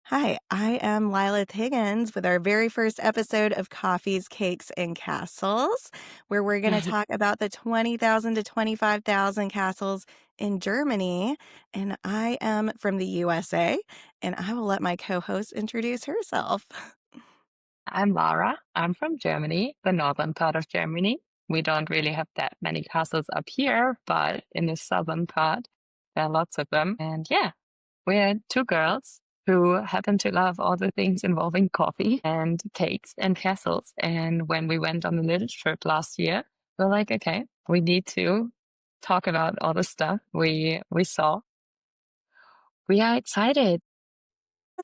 Hi, I am Lilith Higgins with our very first episode of Coffees, Cakes, and Castles, where we're going to talk about the 20,000 to 25,000 castles in Germany. And I am from the USA, and I will let my co host introduce herself. I'm Lara. I'm from Germany, the northern part of Germany. We don't really have that many castles up here, but in the southern part, there are lots of them. And yeah, we're two girls who happen to love all the things involving coffee and cakes and castles. And when we went on the little trip last year, we're like, okay, we need to talk about all the stuff we saw. We are excited.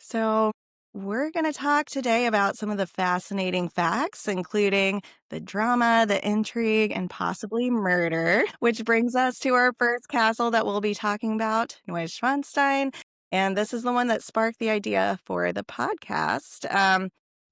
So, we're going to talk today about some of the fascinating facts, including the drama, the intrigue, and possibly murder, which brings us to our first castle that we'll be talking about, Neuschwanstein. And this is the one that sparked the idea for the podcast.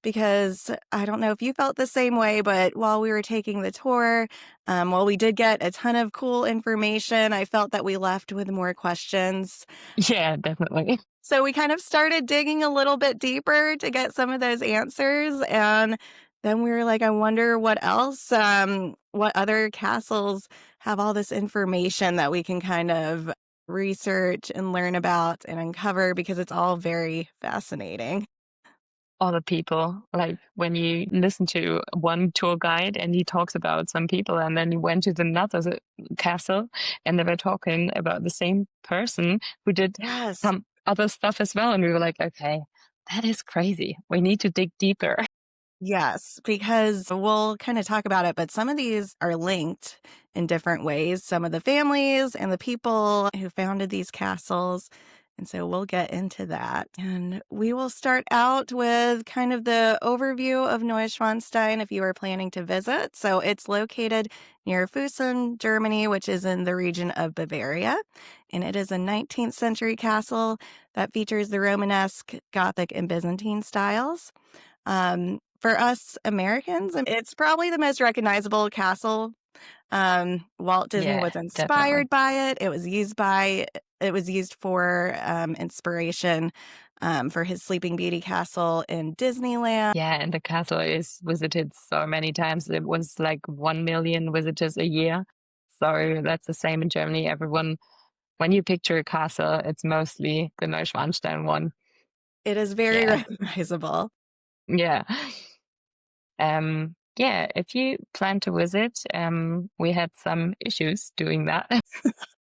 Because I don't know if you felt the same way, but while we were taking the tour, while we did get a ton of cool information, I felt that we left with more questions. Yeah, definitely. So we kind of started digging a little bit deeper to get some of those answers. And then we were like, I wonder what else, what other castles have all this information that we can kind of research and learn about and uncover because it's all very fascinating. Other people. Like when you listen to one tour guide and he talks about some people, and then you went to another castle and they were talking about the same person who did Yes. some other stuff as well. And we were like, okay, that is crazy. We need to dig deeper. Yes, because we'll kind of talk about it, but some of these are linked in different ways. Some of the families and the people who founded these castles. And so we'll get into that. And we will start out with kind of the overview of Neuschwanstein if you are planning to visit. So it's located near Füssen, Germany, which is in the region of Bavaria. And it is a 19th century castle that features the Romanesque, Gothic, and Byzantine styles. For us Americans, it's probably the most recognizable castle. Walt Disney Yeah, was definitely. inspired by it. It was used for inspiration for his Sleeping Beauty castle in Disneyland. Yeah, and the castle is visited so many times. It was like 1 million visitors a year. So that's the same in Germany. Everyone, when you picture a castle, it's mostly the Neuschwanstein one. It is very Yeah. recognizable. Yeah. Yeah, if you plan to visit, we had some issues doing that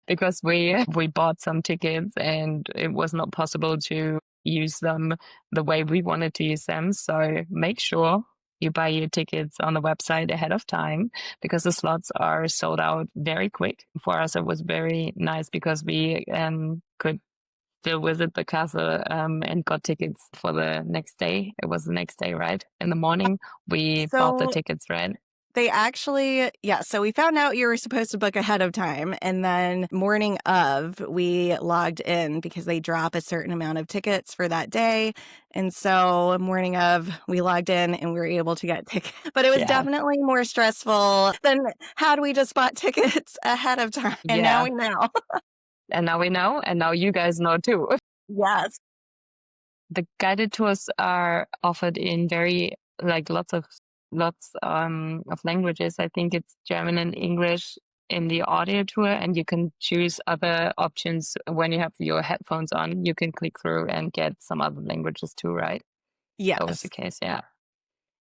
because we bought some tickets and it was not possible to use them the way we wanted to use them. So make sure you buy your tickets on the website ahead of time because the slots are sold out very quick. For us, it was very nice because we could still visit the castle and got tickets for the next day. It was the next day, right? In the morning, we bought the So tickets, right? they actually, yeah. So we found out you were supposed to book ahead of time. And then morning of, we logged in because they drop a certain amount of tickets for that day. And so morning of, we logged in and we were able to get tickets. But it was Yeah. definitely more stressful than had we just bought tickets ahead of time. And now Yeah. we know. And now we know, and now you guys know too. Yes. The guided tours are offered in very like lots of languages. I think it's German and English in the audio tour, and you can choose other options when you have your headphones on. You can click through and get some other languages too, right? That was the Yes. case, yeah.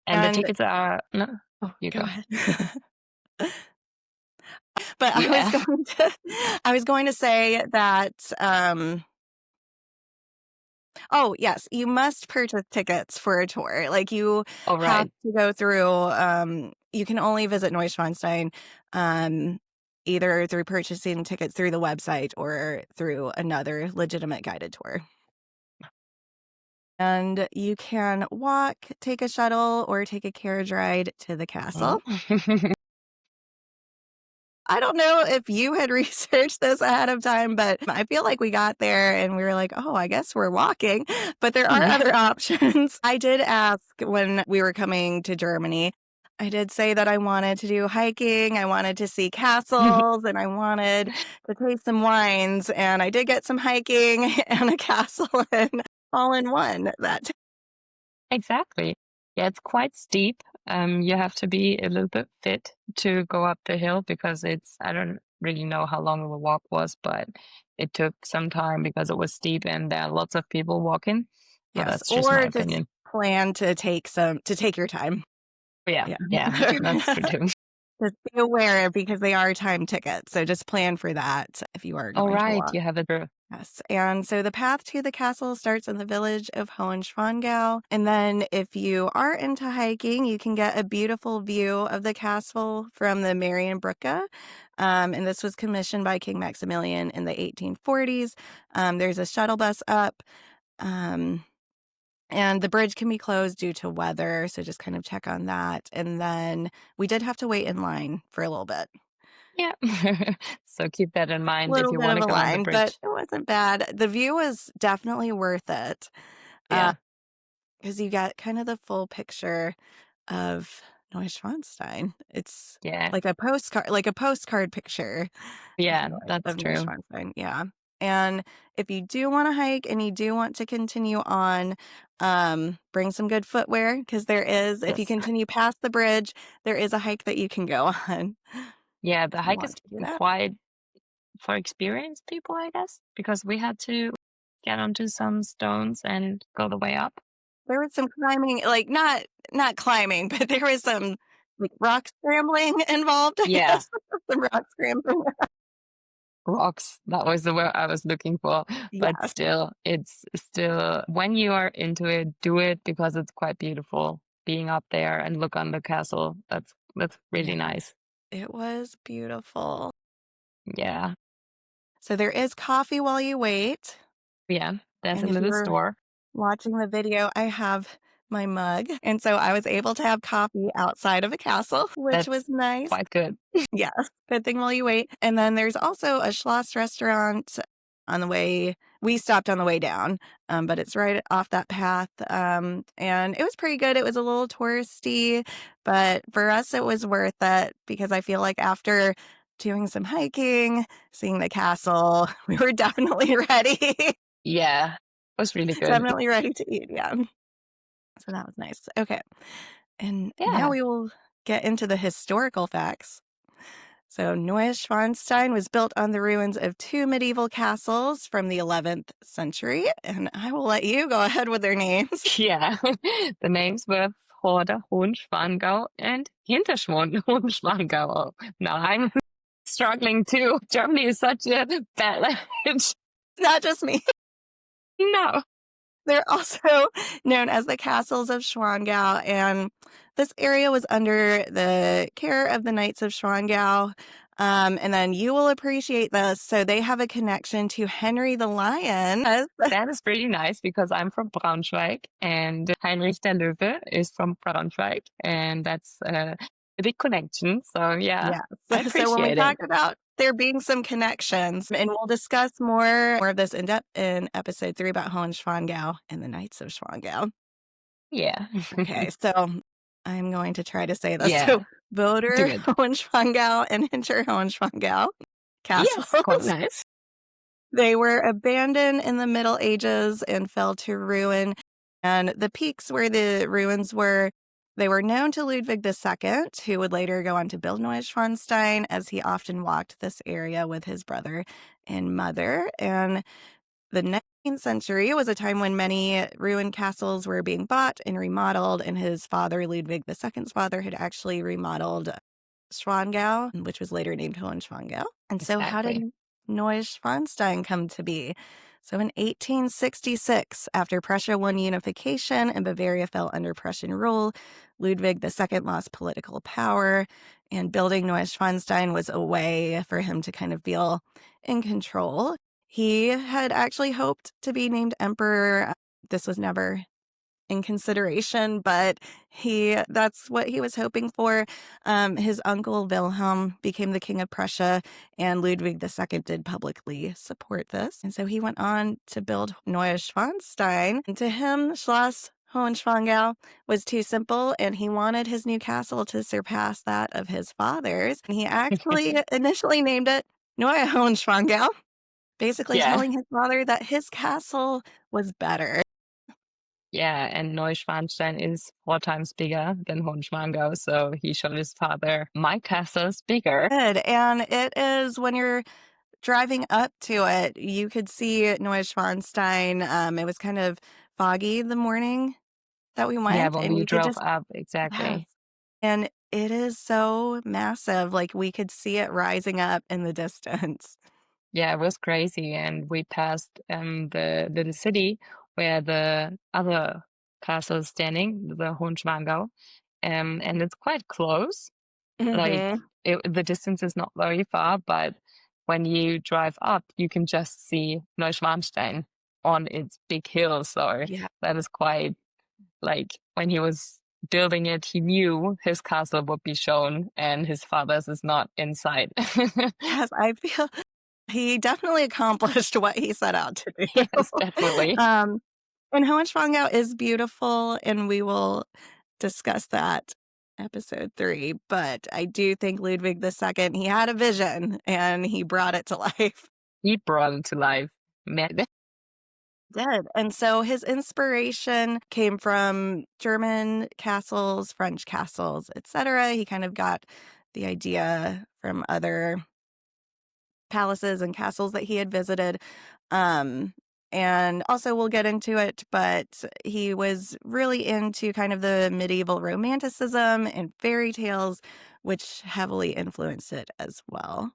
And the And tickets are no, oh, you go go. ahead. But Yeah. I was going to say that oh, yes, you must purchase tickets for a tour. Like, you All have right. to go through, you can only visit Neuschwanstein, either through purchasing tickets through the website or through another legitimate guided tour. And you can walk, take a shuttle, or take a carriage ride to the castle. I don't know if you had researched this ahead of time, but I feel like we got there and we were like, oh, I guess we're walking. But there are other options. I did ask when we were coming to Germany, I did say that I wanted to do hiking, I wanted to see castles, and I wanted to taste some wines. And I did get some hiking and a castle in. all in one. Exactly. Yeah, it's quite steep. You have to be a little bit fit to go up the hill because I don't really know how long the walk was, but it took some time because it was steep and there are lots of people walking. But Yes, that's just my or just opinion. plan to take your time. Yeah, Yeah. yeah, that's true too. Just be aware because they are time tickets, so just plan for that if you are All going to right, walk. you have it. Yes, and so the path to the castle starts in the village of Hohenschwangau, and then if you are into hiking, you can get a beautiful view of the castle from the Marienbrücke, and this was commissioned by King Maximilian in the 1840s. There's a shuttle bus up, um, and the bridge can be closed due to weather, so just kind of check on that. And then we did have to wait in line for a little bit. Yeah. So keep that in mind if Little you bit want of to a go on the line, but bridge. it wasn't bad. The view was definitely worth it, Yeah, because you got kind of the full picture of Neuschwanstein. It's yeah, like a postcard picture of yeah, that's true. Neuschwanstein, yeah. And if you do wanna hike and you do want to continue on, bring some good footwear because there is if you Yes. continue past the bridge, there is a hike that you can go on Yeah, the if you hike is want to do that. quite for experienced people, I guess, because we had to get onto some stones and go the way up. There was some climbing, like, not climbing, but there was some, like, rock scrambling involved, I Yeah, guess. Some rock scrambling. rocks. That was the word I was looking for. But Yes, still, it's still, when you are into it, do it because it's quite beautiful being up there and look on the castle. That's really yes, nice. it was beautiful. Yeah. So there is coffee while you wait, Yeah. There's a and if little you're store. watching the video, I have my mug, and so I was able to have coffee outside of a castle, which That's was nice. quite good. Yes, good thing while you wait. And then there's also a Schloss restaurant on the way. We stopped on the way down, but it's right off that path. And it was pretty good. It was a little touristy, but for us, it was worth it because I feel like after doing some hiking, seeing the castle, we were definitely ready. Yeah. It was really good. Definitely ready to eat. Yeah. So that was nice. Okay. And now Yeah. we will get into the historical facts. So Neuschwanstein was built on the ruins of two medieval castles from the 11th century, and I will let you go ahead with their names. Yeah. The names were Vorder Hohenschwangau and Hinterschwangau. Now I'm struggling too. Germany is such a bad language. Not just me. No. They're also known as the castles of Schwangau, and this area was under the care of the Knights of Schwangau. And then you will appreciate this. So they have a connection to Henry the Lion. Yes. That is pretty nice because I'm from Braunschweig and Heinrich der Löwe is from Braunschweig. And that's a big connection. So yeah, Yeah. I So when we appreciate it. talk about there being some connections, and we'll discuss more of this in depth in episode 3 about Hohenschwangau and the Knights of Schwangau. Yeah. Okay, so I'm going to try to say this. So Yeah. Do Boder it. Hohenschwangau and Hinter Hohenschwangau castles. Yes, quite nice. They were abandoned in the Middle Ages and fell to ruin. And the peaks where the ruins were, they were known to Ludwig II, who would later go on to build Neuschwanstein, as he often walked this area with his brother and mother. And the 19th century was a time when many ruined castles were being bought and remodeled, and his father, Ludwig II's father, had actually remodeled Schwangau, which was later named Hohenschwangau. And so how did Exactly. Neuschwanstein come to be? So in 1866, after Prussia won unification and Bavaria fell under Prussian rule, Ludwig II lost political power, and building Neuschwanstein was a way for him to kind of feel in control. He had actually hoped to be named emperor. This was never in consideration, but that's what he was hoping for. His uncle Wilhelm became the king of Prussia, and Ludwig II did publicly support this. And so he went on to build Neuschwanstein. And to him, Schloss Hohenschwangau was too simple, and he wanted his new castle to surpass that of his father's. And he actually initially named it Neue Hohenschwangau, basically Yeah. telling his father that his castle was better. Yeah, and Neuschwanstein is 4 times bigger than Hohenschwangau, so he showed his father, my castle's bigger. Good. And it is when you're driving up to it, you could see Neuschwanstein. It was kind of foggy the morning that we Yeah, went, when and we you could drove just, up, yes. exactly. And it is so massive. Like we could see it rising up in the distance. Yeah, it was crazy, and we passed the little city where the other castle is standing, the Hohenschwangau, and it's quite close. Like Hmm. the distance is not very far, but when you drive up, you can just see Neuschwanstein on its big hill. So Yeah. that is quite like when he was building it, he knew his castle would be shown and his father's is not inside. Yes, I feel he definitely accomplished what he set out to do. Yes, definitely. um, and Hohenschwangau is beautiful, and we will discuss that episode 3. But I do think Ludwig II, he had a vision and he brought it to life. He brought it to life. Man, Did. And so his inspiration came from German castles, French castles, etc. He kind of got the idea from other palaces and castles that he had visited. Um, and also, we'll get into it, but he was really into kind of the medieval romanticism and fairy tales, which heavily influenced it as well.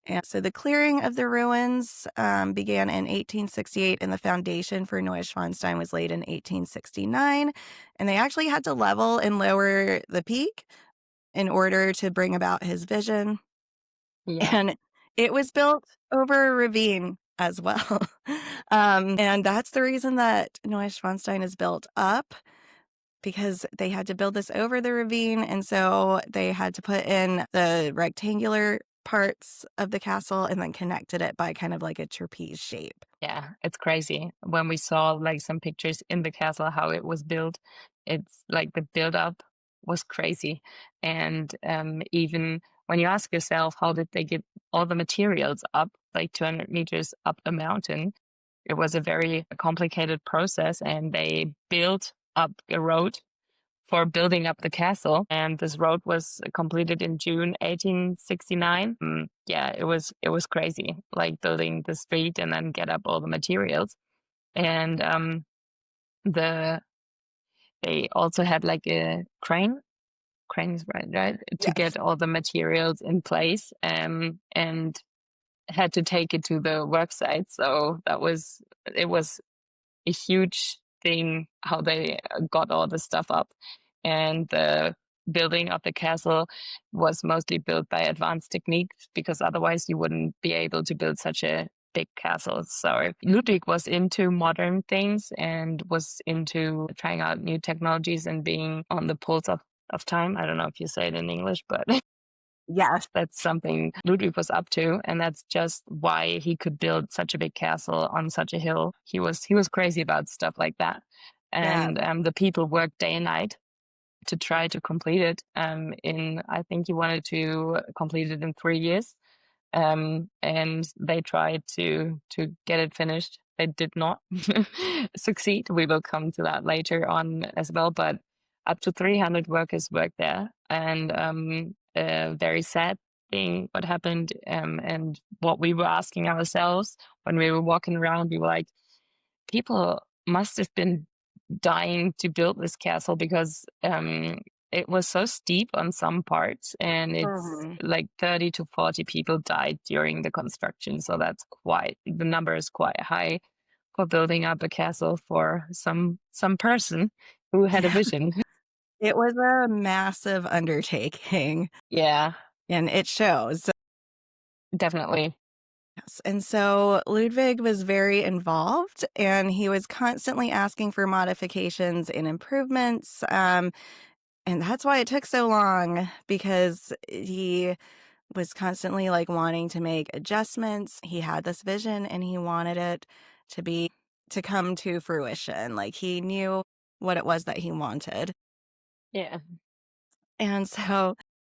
And so the clearing of the ruins began in 1868, and the foundation for Neuschwanstein was laid in 1869. And they actually had to level and lower the peak in order to bring about his vision. yeah, And it was built over a ravine as well. And that's the reason that Neuschwanstein is built up, because they had to build this over the ravine. And so they had to put in the rectangular parts of the castle and then connected it by kind of like a trapeze shape. yeah, it's crazy. When we saw like some pictures in the castle, how it was built, it's like the build up was crazy. And even when you ask yourself, how did they get all the materials up, like 200 meters up the mountain? It was a very complicated process, and they built up a road for building up the castle. And this road was completed in June 1869. Yeah, it was crazy, like building the street and then get up all the materials. And the they also had like a crane is right, to Yes. get all the materials in place, and had to take it to the work site. So it was a huge thing how they got all the stuff up. And the building of the castle was mostly built by advanced techniques, because otherwise you wouldn't be able to build such a big castle. So Ludwig was into modern things and was into trying out new technologies and being on the pulse of time. I don't know if you say it in English, but Yes. that's something Ludwig was up to, and that's just why he could build such a big castle on such a hill. He was crazy about stuff like that, Yeah. and the people worked day and night to try to complete it. In I think he wanted to complete it in 3 years, and they tried to get it finished. They did not succeed. We will come to that later on as well, but up to 300 workers worked there, and a very sad thing what happened, and what we were asking ourselves when we were walking around, we were like, people must have been dying to build this castle, because it was so steep on some parts, and it's Hmm. like 30 to 40 people died during the construction. So the number is quite high for building up a castle for some person who had a Yeah. vision. It was a massive undertaking, Yeah, and it shows. definitely. Yes. And so Ludwig was very involved, and he was constantly asking for modifications and improvements. And that's why it took so long, because he was constantly like wanting to make adjustments. He had this vision and he wanted it to come to fruition. Like he knew what it was that he wanted. Yeah. And so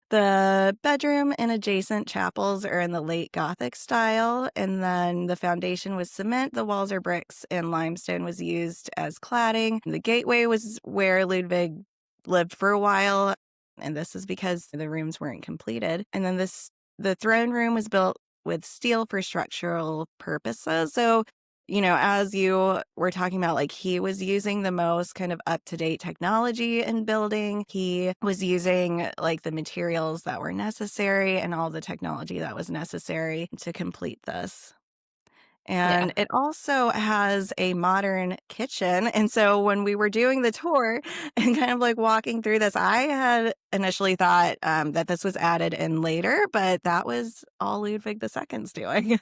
The bedroom and adjacent chapels are in the late Gothic style, and then the foundation was cement, the walls are bricks, and limestone was used as cladding. The gateway was where Ludwig lived for a while, and this is because the rooms weren't completed. And then the throne room was built with steel for structural purposes. So as you were talking about, like, he was using the most kind of up-to-date technology in building. He was using, like, the materials that were necessary and all the technology that was necessary to complete this. Yeah. And it also has a modern kitchen. And so when we were doing the tour and kind of like walking through this, I had initially thought that this was added in later, but that was all Ludwig II's doing.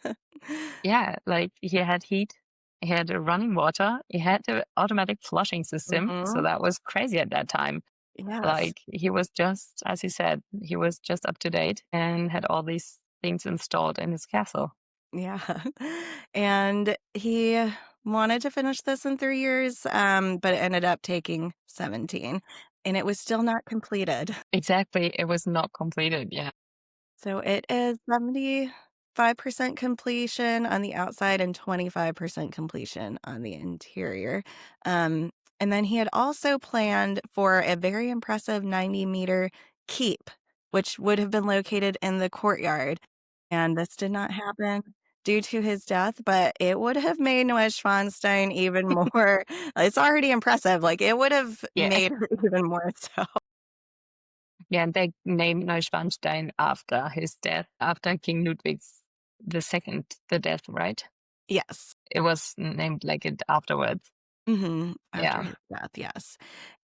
Yeah, like he had heat, he had running water, he had the automatic flushing system. So Hmm. that was crazy at that time. Yes. Like he was just, as you said, he was just up to date and had all these things installed in his castle. Yeah. And he wanted to finish this in 3 years, but it ended up taking 17. And it was still not completed. Exactly. It was not completed. Yeah. So it is 75% completion on the outside and 25% completion on the interior. Um, and then he had also planned for a very impressive 90-meter keep, which would have been located in the courtyard. And this did not happen due to his death, but it would have made Neuschwanstein even more. It's already impressive. Like, it would have Yeah. made her even more so. Yeah. And they named Neuschwanstein after his death, after King Ludwig's the second, the death, right? Yes. It was named like it afterwards. After Yeah. his death, yes.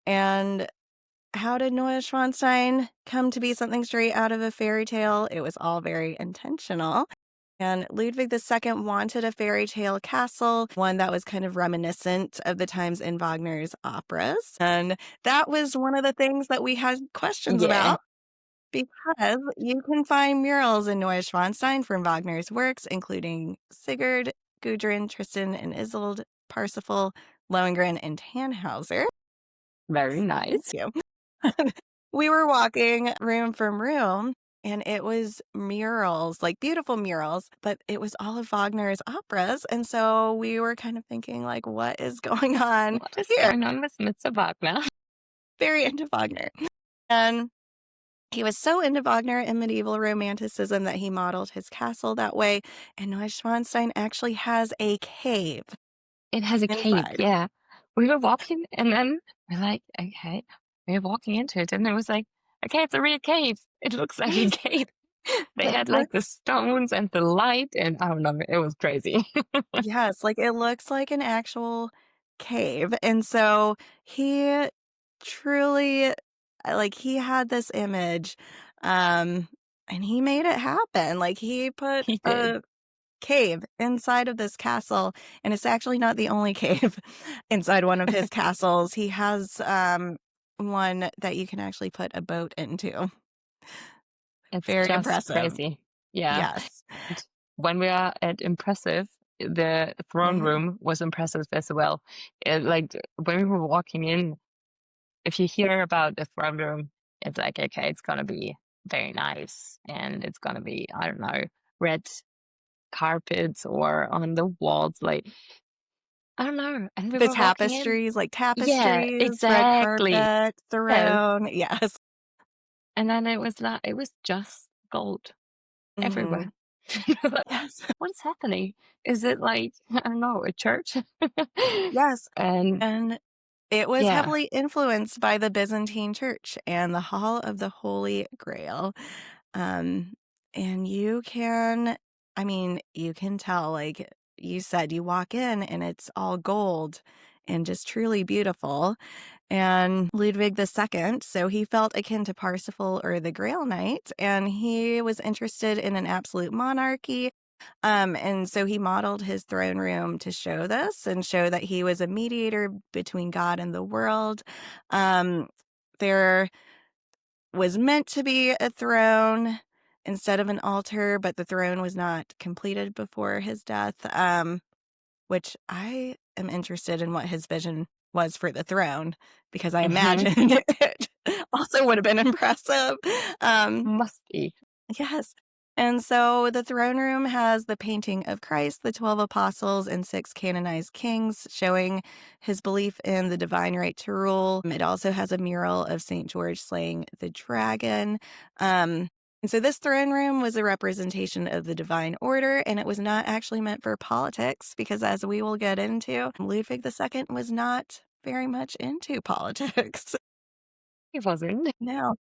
And how did Neuschwanstein come to be something straight out of a fairy tale? It was all very intentional. And Ludwig II wanted a fairy tale castle, one that was kind of reminiscent of the times in Wagner's operas. And that was one of the things that we had questions Yeah. about because you can find murals in Neuschwanstein from Wagner's works, including Sigurd, Gudrun, Tristan and Isolde, Parsifal, Lohengrin, and Tannhauser. Very Thank nice. you. We were walking room from room, and it was murals, like beautiful murals, but it was all of Wagner's operas. And so we were kind of thinking, like, what is going on What is here? going on with Mr. Wagner? Very into Wagner. And he was so into Wagner and medieval romanticism that he modeled his castle that way. And Neuschwanstein actually has a cave It has a cave, inside. yeah. We were walking and then we're like, "Okay." We were walking into it and it was like, "Okay, it's a real cave. It looks like a Yes, cave." They it had like the looks stones and the light and I don't know, it was crazy. Yes, like, it looks like an actual cave, and so he truly like, he had this image, and he made it happen, like, he put He did. a cave inside of this castle, and it's actually not the only cave inside one of his castles. He has, one that you can actually put a boat into. It's Very just impressive. crazy. Yeah. Yes. And when we are at impressive, the throne Mhm. room was impressive as well. Like when we were walking in, if you hear about the throne room, it's like, okay, it's gonna be very nice and it's gonna be, I don't know, red carpets or on the walls, like I don't know. And we The were walking in. tapestries, like Yeah, tapestries, red exactly. carpet, Yes. throne, yes. And then it was like it was just gold everywhere. Mhm. Yes. What is happening? Is it like, I don't know, a church? Yes, And and it was yeah. heavily influenced by the Byzantine Church and the Hall of the Holy Grail. Um, and you can tell, like you said, you walk in and it's all gold and just truly beautiful. And Ludwig II, so he felt akin to Parsifal or the Grail Knight, and he was interested in an absolute monarchy. And so he modeled his throne room to show this and show that he was a mediator between God and the world. Um, there was meant to be a throne instead of an altar, but the throne was not completed before his death, which I am interested in what his vision was for the throne because I Mhm. imagine it. also would have been impressive. Um, Must be. Yes. And so the throne room has the painting of Christ, the 12 apostles, and 6 canonized kings, showing his belief in the divine right to rule. It also has a mural of St. George slaying the dragon. And so this throne room was a representation of the divine order, and it was not actually meant for politics because, as we will get into, Ludwig II was not very much into politics. He wasn't. No.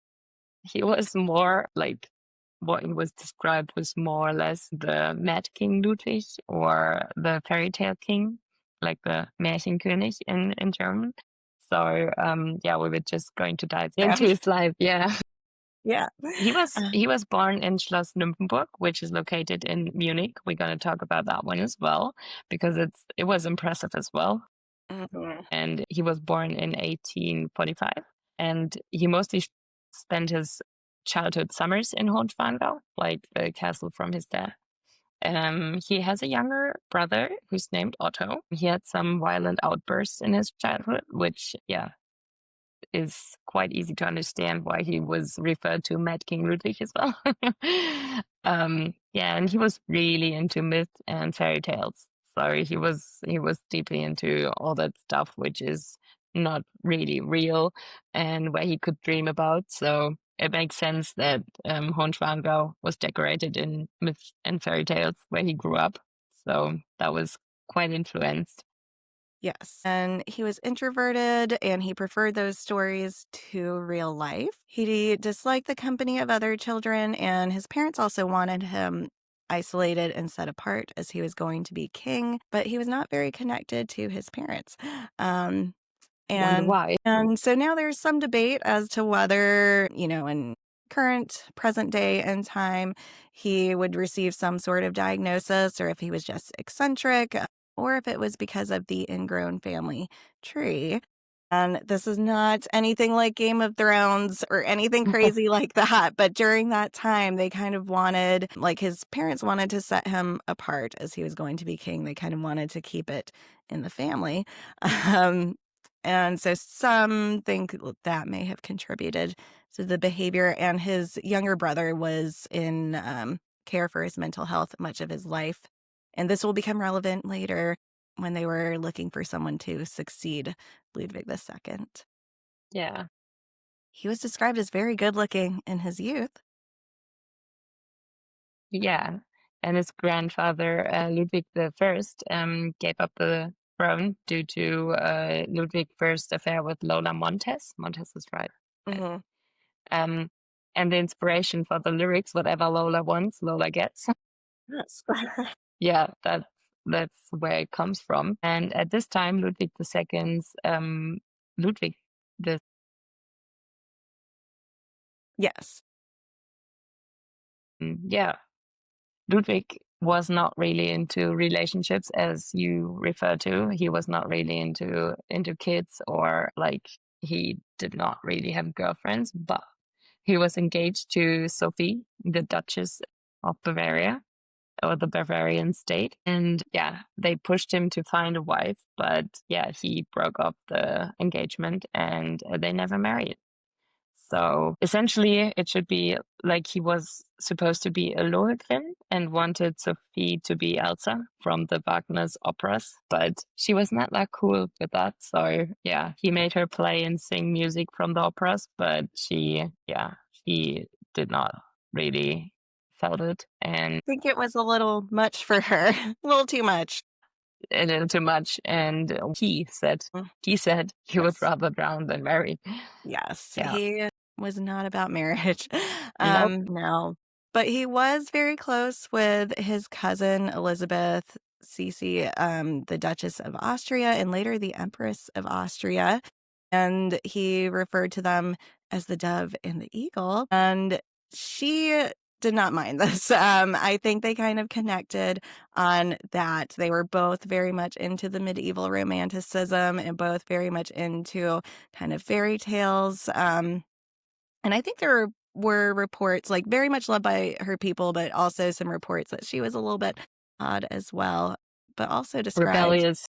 He was more like what he was described was more or less the Mad King Ludwig or the fairy tale king, like the Märchenkönig in German. So yeah, we were just going to dive into his life. Yeah. Yeah. He was born in Schloss Nymphenburg, which is located in Munich. We're going to talk about that one as well because it was impressive as well. Mhm. And he was born in 1845, and he mostly spent his childhood summers in Neuschwanstein, like the castle from his dad. He has a younger brother who's named Otto. He had some violent outbursts in his childhood, which, yeah, is quite easy to understand why he was referred to Mad King Ludwig as well. Yeah, and he was really into myth and fairy tales. So he was deeply into all that stuff which is not really real and where he could dream about. So it makes sense that Hohenschwangau was decorated in myth and fairy tales where he grew up. So that was quite influenced. Yes. And he was introverted and he preferred those stories to real life. He disliked the company of other children, and his parents also wanted him isolated and set apart as he was going to be king, but he was not very connected to his parents. Um, Wonder and why. and so now there's some debate as to whether, in current present day and time, he would receive some sort of diagnosis or if he was just eccentric or if it was because of the ingrown family tree. And this is not anything like Game of Thrones or anything crazy like that. But during that time, they kind of wanted, like his parents wanted to set him apart as he was going to be king. They kind of wanted to keep it in the family. Um, and so some think that may have contributed to the behavior. And his younger brother was in care for his mental health much of his life. And this will become relevant later when they were looking for someone to succeed Ludwig II. Yeah. He was described as very good looking in his youth. Yeah, and his grandfather, Ludwig I, gave up the throne due to Ludwig I's affair with Lola Montes. Montes is right. Right. Hmm. Um, and the inspiration for the lyrics, whatever Lola wants, Lola gets. Yes. Yeah, that's where it comes from. And at this time, Ludwig II's Ludwig the Yes. yeah, Ludwig was not really into relationships as you refer to. He was not really into kids, or like he did not really have girlfriends, but he was engaged to Sophie, the Duchess of Bavaria or the Bavarian state. And yeah, they pushed him to find a wife, but yeah, he broke up the engagement and they never married. So essentially, it should be like he was supposed to be a Lohengrin and wanted Sophie to be Elsa from the Wagner's operas, but she was not that cool with that. So yeah, he made her play and sing music from the operas, but she did not really felt it and I think it was a little much for her, a little too much. a little too much. And Mm. he said he would Yes. rather drown than marry. Yes. Yeah. He was not about marriage. Nope. No. But he was very close with his cousin Elizabeth Cece, the Duchess of Austria, and later the Empress of Austria. And he referred to them as the dove and the eagle. And she did not mind this. I think they kind of connected on that. They were both very much into the medieval romanticism and both very much into kind of fairy tales. And I think there were reports, like very much loved by her people, but also some reports that she was a little bit odd as well, but also described. Rebellious.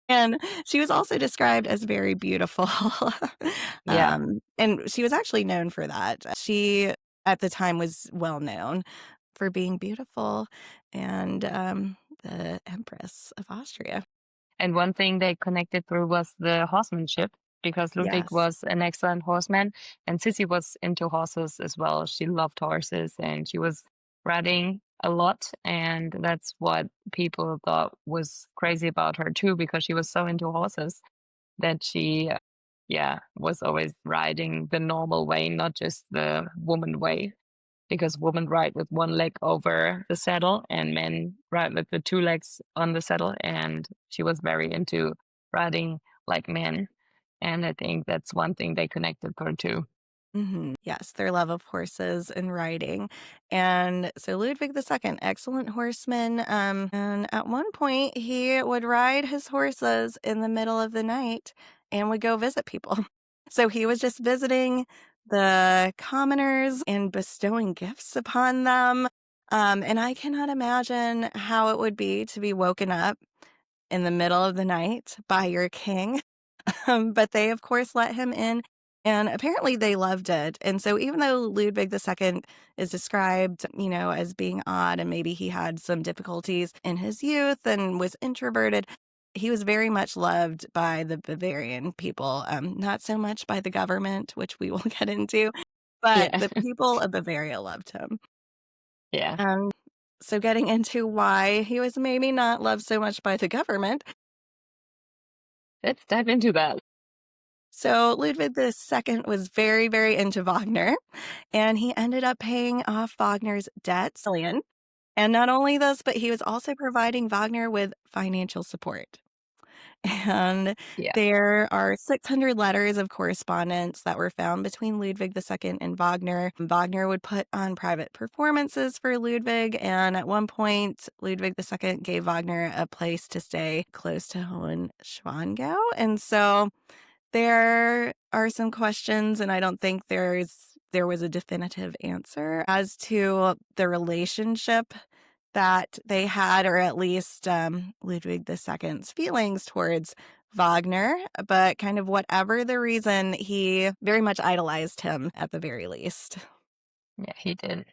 And she was also described as very beautiful. Yeah. And she was actually known for that. She, at the time, was well known for being beautiful and the Empress of Austria. And one thing they connected through was the horsemanship because Ludwig Yes. was an excellent horseman and Sissy was into horses as well. She loved horses and she was riding a lot. And that's what people thought was crazy about her too, because she was so into horses that she, yeah, was always riding the normal way, not just the woman way because women ride with one leg over the saddle and men ride with the two legs on the saddle. And she was very into riding like men. And I think that's one thing they connected her to. Yes, their love of horses and riding. And so Ludwig II, excellent horseman. And at one point, he would ride his horses in the middle of the night and would go visit people. So he was just visiting the commoners and bestowing gifts upon them. And I cannot imagine how it would be to be woken up in the middle of the night by your king. But they, of course, let him in, and apparently they loved it. And so even though Ludwig II is described, as being odd and maybe he had some difficulties in his youth and was introverted, he was very much loved by the Bavarian people, not so much by the government, which we will get into, but Yeah. the people of Bavaria loved him. Yeah. And so getting into why he was maybe not loved so much by the government. Let's dive into that. So Ludwig II was very, very into Wagner, and he ended up paying off Wagner's debts. And not only this, but he was also providing Wagner with financial support. And Yeah. there are 600 letters of correspondence that were found between Ludwig II and Wagner. Wagner would put on private performances for Ludwig, and at one point, Ludwig II gave Wagner a place to stay close to Hohenschwangau. And so there are some questions, and I don't think there was a definitive answer as to the relationship that they had, or at least Ludwig II's feelings towards Wagner. But kind of whatever the reason, he very much idolized him at the very least. Yeah, he did.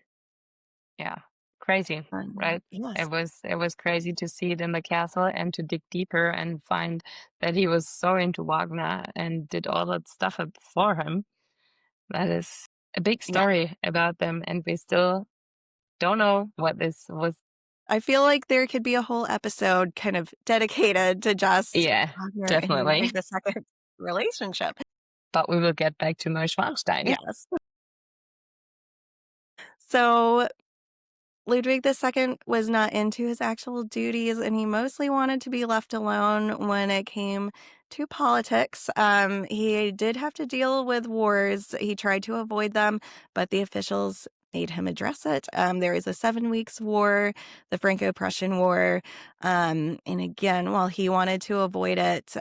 Yeah. Crazy, right? Yes. It was crazy to see it in the castle and to dig deeper and find that he was so into Wagner and did all that stuff for him. That is a big Yeah. story about them, and we still don't know what this was. I feel like there could be a whole episode kind of dedicated to just Yeah, Wagner and definitely. Ludwig II's relationship. But we will get back to Neuschwanstein. Yes. So Ludwig II was not into his actual duties, and he mostly wanted to be left alone when it came to politics. He did have to deal with wars. He tried to avoid them, but the officials made him address it. There was a 7 Weeks War, the Franco-Prussian War. And again, while he wanted to avoid it,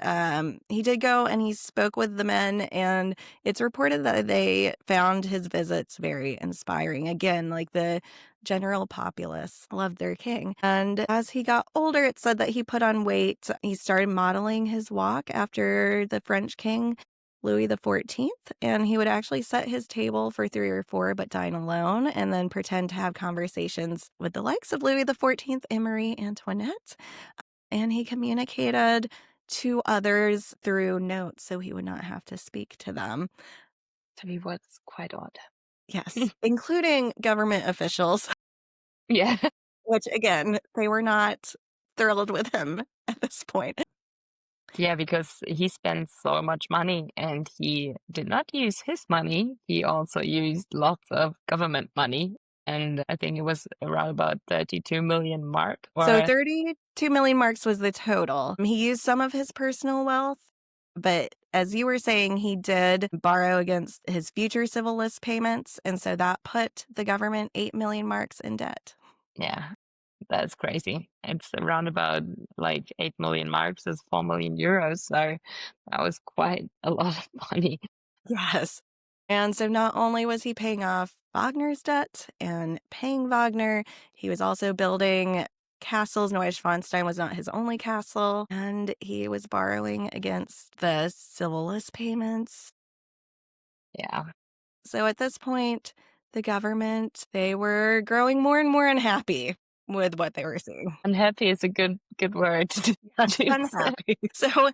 he did go and he spoke with the men, and it's reported that they found his visits very inspiring. Again, like the general populace loved their king. And as he got older, it said that he put on weight. He started modeling his walk after the French king, Louis XIV, and he would actually set his table for three or four, but dine alone, and then pretend to have conversations with the likes of Louis XIV and Marie Antoinette. And he communicated to others through notes, so he would not have to speak to them. To me, was quite odd. Yes, including government officials. Yeah. Which again, they were not thrilled with him at this point. Yeah, because he spent so much money and he did not use his money. He also used lots of government money. And I think it was around about 32 million mark So or 32 million marks was the total. He used some of his personal wealth, but as you were saying, he did borrow against his future civil list payments, and so that put the government 8 million marks in debt. yeah, that's crazy. It's around about like 8 million marks is 4 million euros. So that was quite a lot of money. Yes. And so not only was he paying off Wagner's debt and paying Wagner, he was also building castles. Neuschwanstein was not his only castle, and he was borrowing against the civilis payments. Yeah. So at this point, the government, they were growing more and more unhappy with what they were seeing. Unhappy is a good word to Yes, say. unhappy. So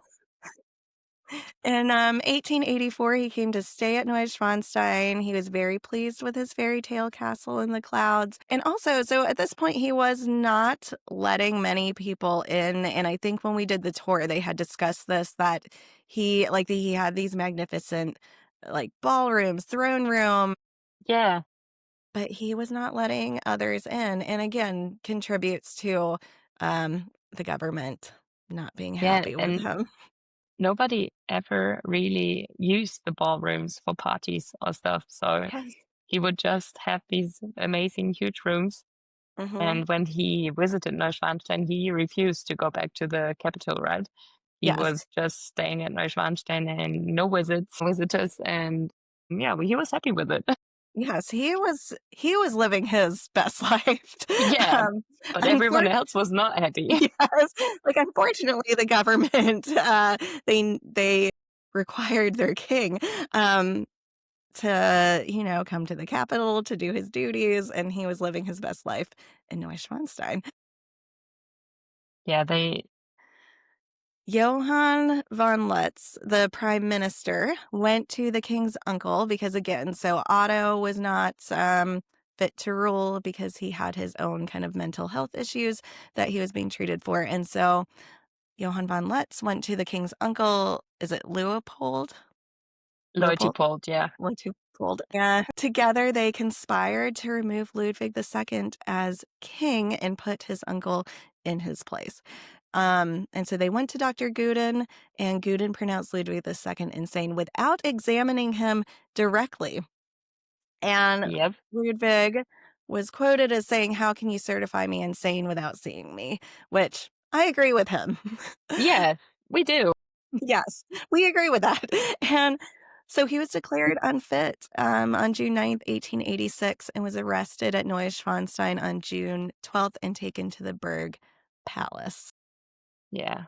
in 1884, he came to stay at Neuschwanstein. He was very pleased with his fairy tale castle in the clouds. And also, so at this point, he was not letting many people in. And I think when we did the tour, they had discussed this, that he had these magnificent like ballrooms, throne room, Yeah. but he was not letting others in. And again, contributes to the government not being Yeah, happy with and him. nobody ever really used the ballrooms for parties or stuff, so Yes. he would just have these amazing huge rooms, Hmm. and when he visited Neuschwanstein, he refused to go back to the capital, right? He Yes. was just staying at Neuschwanstein and no visitors, and yeah, he was happy with it. Yes, he was living his best life. Yeah, Um, but everyone unfor else was not happy. Yes, like, unfortunately, the government, they required their king, to, come to the capital to do his duties, and he was living his best life in Neuschwanstein. Yeah, they Johann von Lutz, the prime minister, went to the king's uncle because, again, so Otto was not fit to rule because he had his own kind of mental health issues that he was being treated for. And so Johann von Lutz went to the king's uncle. Is it Leopold? Leopold? Leutpold, yeah. Leopold. Yeah. Together, they conspired to remove Ludwig II as king and put his uncle in his place. And so they went to Dr. Guden, and Guden pronounced Ludwig II insane without examining him directly. And Yep. Ludwig was quoted as saying, "How can you certify me insane without seeing me?" Which I agree with him. Yeah, we do. Yes, we agree with that. And so he was declared unfit on June 9th, 1886, and was arrested at Neuschwanstein on June 12th and taken to the Burg Palace. Yeah.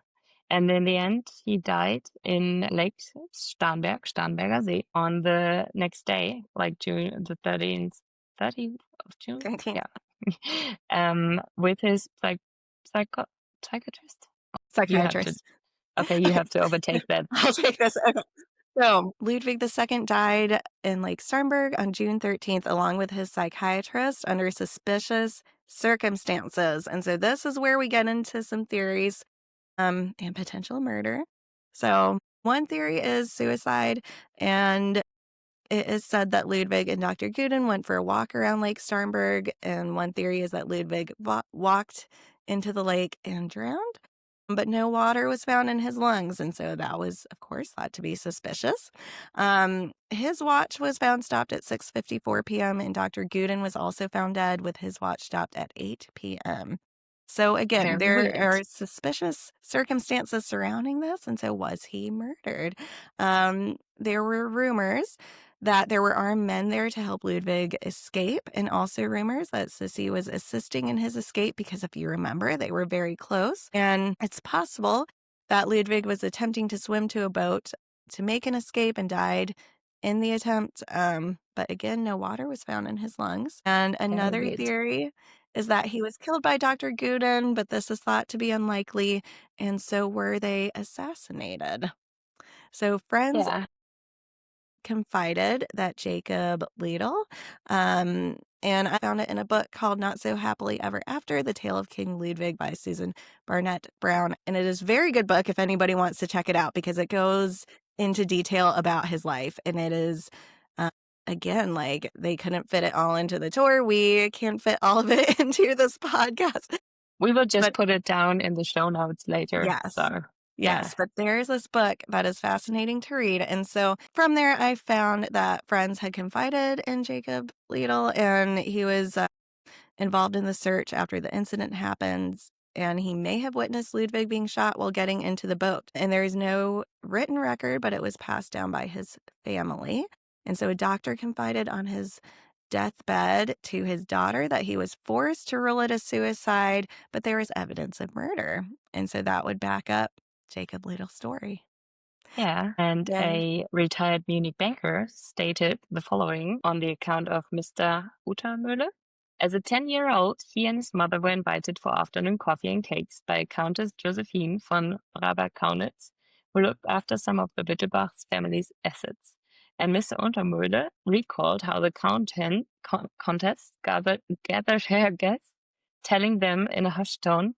And in the end, he died in Lake Starnberger See, on the next day, like June the 13th of June. 13th. Yeah. With his psychiatrist. You have to, Psychiatrist. okay, you Okay, have to overtake that. I'll take this. Okay. So Ludwig II died in Lake Starnberg on June 13th, along with his psychiatrist, under suspicious circumstances. And so this is where we get into some theories and potential murder. So one theory is suicide, and it is said that Ludwig and Dr. Guden went for a walk around Lake Starnberg, and one theory is that Ludwig walked into the lake and drowned, but no water was found in his lungs, and so that was, of course, thought to be suspicious. His watch was found stopped at 6:54 p.m., and Dr. Guden was also found dead with his watch stopped at 8 p.m. So again, Very there weird. are suspicious circumstances surrounding this, and so was he murdered? There were rumors that there were armed men there to help Ludwig escape, and also rumors that Sissi was assisting in his escape because, if you remember, they were very close. And it's possible that Ludwig was attempting to swim to a boat to make an escape and died in the attempt. But again, no water was found in his lungs. And Very another weird. theory is that he was killed by Dr. Guden, but this is thought to be unlikely, and so were they assassinated. So friends Yeah. confided that Jacob Liedel, and I found it in a book called Not So Happily Ever After, The Tale of King Ludwig by Susan Barnett Brown. And it is a very good book if anybody wants to check it out, because it goes into detail about his life. And it is, uh, again, like, they couldn't fit it all into the tour. We can't fit all of it into this podcast. We will just But put it down in the show notes later. yes. So, yeah. Yes, but there's this book that is fascinating to read. And so from there, I found that friends had confided in Jacob Liedel, and he was involved in the search after the incident happens. And he may have witnessed Ludwig being shot while getting into the boat. And there is no written record, but it was passed down by his family. And so a doctor confided on his deathbed to his daughter that he was forced to rule it a suicide, but there was evidence of murder. And so that would back up Jacob Little's story. Yeah, and And a retired Munich banker stated the following on the account of Mr. Uttermühle. As a 10-year-old, he and his mother were invited for afternoon coffee and cakes by Countess Josephine von Braber-Kaunitz, who looked after some of the Wittebach's family's assets. And Mr. Untermühle recalled how the countess gathered her guests, telling them in a hushed tone,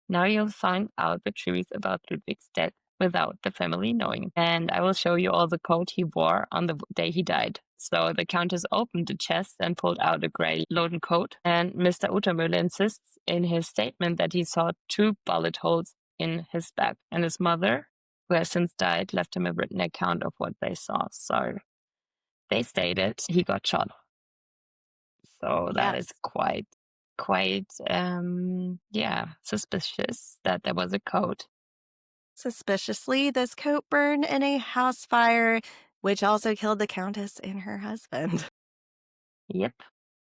"Now you'll find out the truth about Ludwig's death without the family knowing." And I will show you all the coat he wore on the day he died. So the countess opened the chest and pulled out a grey loden coat. And Mr. Uttermühle insists in his statement that he saw 2 bullet holes in his back. And his mother, who has since died, left him a written account of what they saw. So they stated he got shot. So that is yes, quite suspicious that there was a coat. suspiciously, this coat burned in a house fire, which also killed the Countess and her husband. Yep.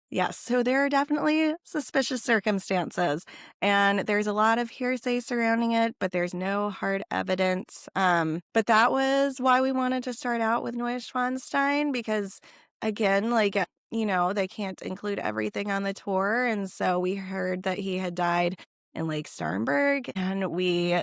Yes, so there are definitely suspicious circumstances, and there's a lot of hearsay surrounding it, but there's no hard evidence. But that was why we wanted to start out with Neuschwanstein, because again, like, they can't include everything on the tour, and so we heard that he had died in Lake Starnberg, and We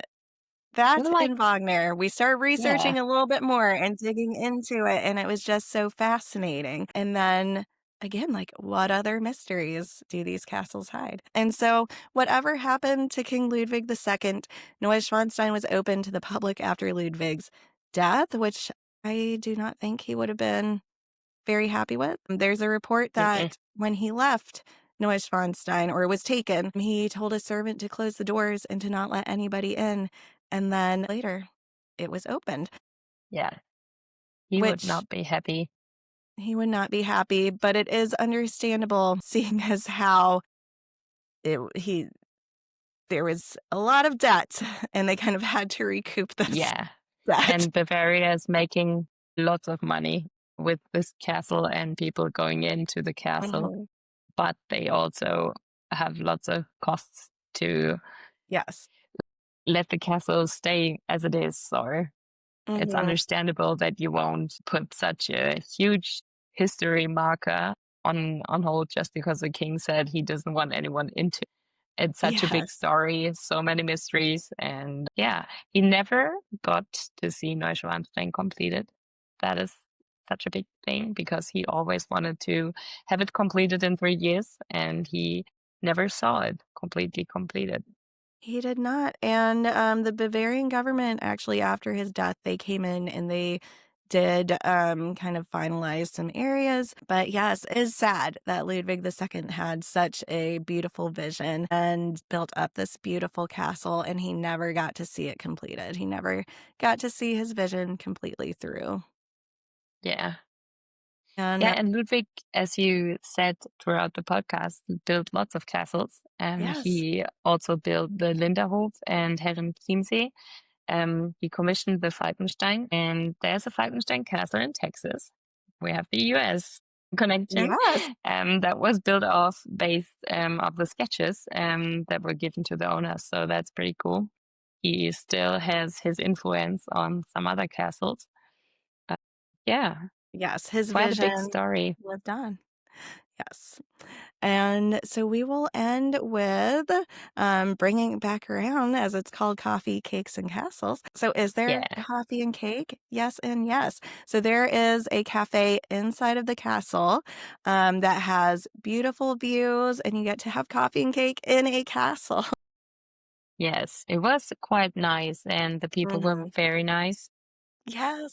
that were like, in Wagner, we started yeah, researching a little bit more and digging into it, and it was just so fascinating. And then again, like, what other mysteries do these castles hide? And so, whatever happened to King Ludwig II, Neuschwanstein was open to the public after Ludwig's death, which I do not think he would have been very happy with. There's a report mm-mm, that when he left Neuschwanstein or was taken, he told a servant to close the doors and to not let anybody in. And then later it was opened, yeah, he would which not be happy. he would not be happy, but it is understandable seeing as how he there was a lot of debt and they kind of had to recoup this Yeah, debt. and Bavaria is making lots of money with this castle and people going into the castle, Mhm. but they also have lots of costs to Yes. let the castle stay as it is. So it's Mhm. understandable that you won't put such a huge history marker on hold just because the king said he doesn't want anyone into it. It's such a big Yes. story, so many mysteries, and yeah, he never got to see Neuschwanstein completed. That is such a big thing because he always wanted to have it completed in 3 years, and he never saw it completely completed. He did not, and, the Bavarian government actually after his death, they came in and they did, kind of finalize some areas, but yes, it is sad that Ludwig II had such a beautiful vision and built up this beautiful castle, and he never got to see it completed. He never got to see his vision completely through, Yeah. Yeah, and and Ludwig, as you said throughout the podcast, built lots of castles. yes, He also built the Linderhof and Herrenchiemsee. He commissioned the Falkenstein, and there's a Falkenstein Castle in Texas. We have the US connection. yes. That was built off based of the sketches that were given to the owners. So that's pretty cool. He still has his influence on some other castles. Uh, yeah, Yes, his quite a big vision story. lived on. Yes. And so we will end with bringing it back around as it's called Coffee, Cakes, and Castles. So, is there Yeah. coffee and cake? Yes, and yes. So, there is a cafe inside of the castle that has beautiful views, and you get to have coffee and cake in a castle. Yes, it was quite nice, and the people were Mhm. very nice.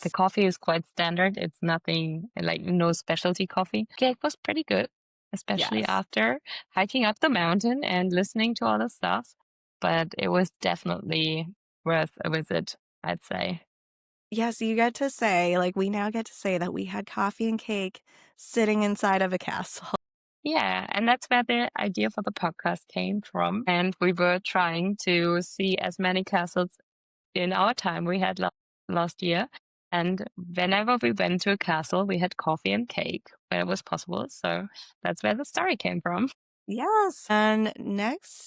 The Yes. coffee is quite standard. It's nothing like no specialty coffee. Cake was pretty good, especially Yes. after hiking up the mountain and listening to all the stuff. But it was definitely worth a visit, I'd say. Yes, you get to say, like, we now get to say that we had coffee and cake sitting inside of a castle. Yeah, and that's where the idea for the podcast came from. And we were trying to see as many castles in our time we had last year. And whenever we went to a castle, we had coffee and cake where it was possible. So that's where the story came from. Yes. And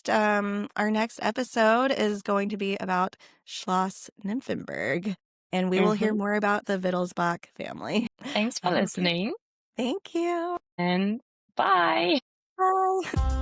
our next episode is going to be about Schloss Nymphenburg, and we will hear Hmm. more about the Wittelsbach family. Thanks for Okay. listening Thank you. and bye. Bye.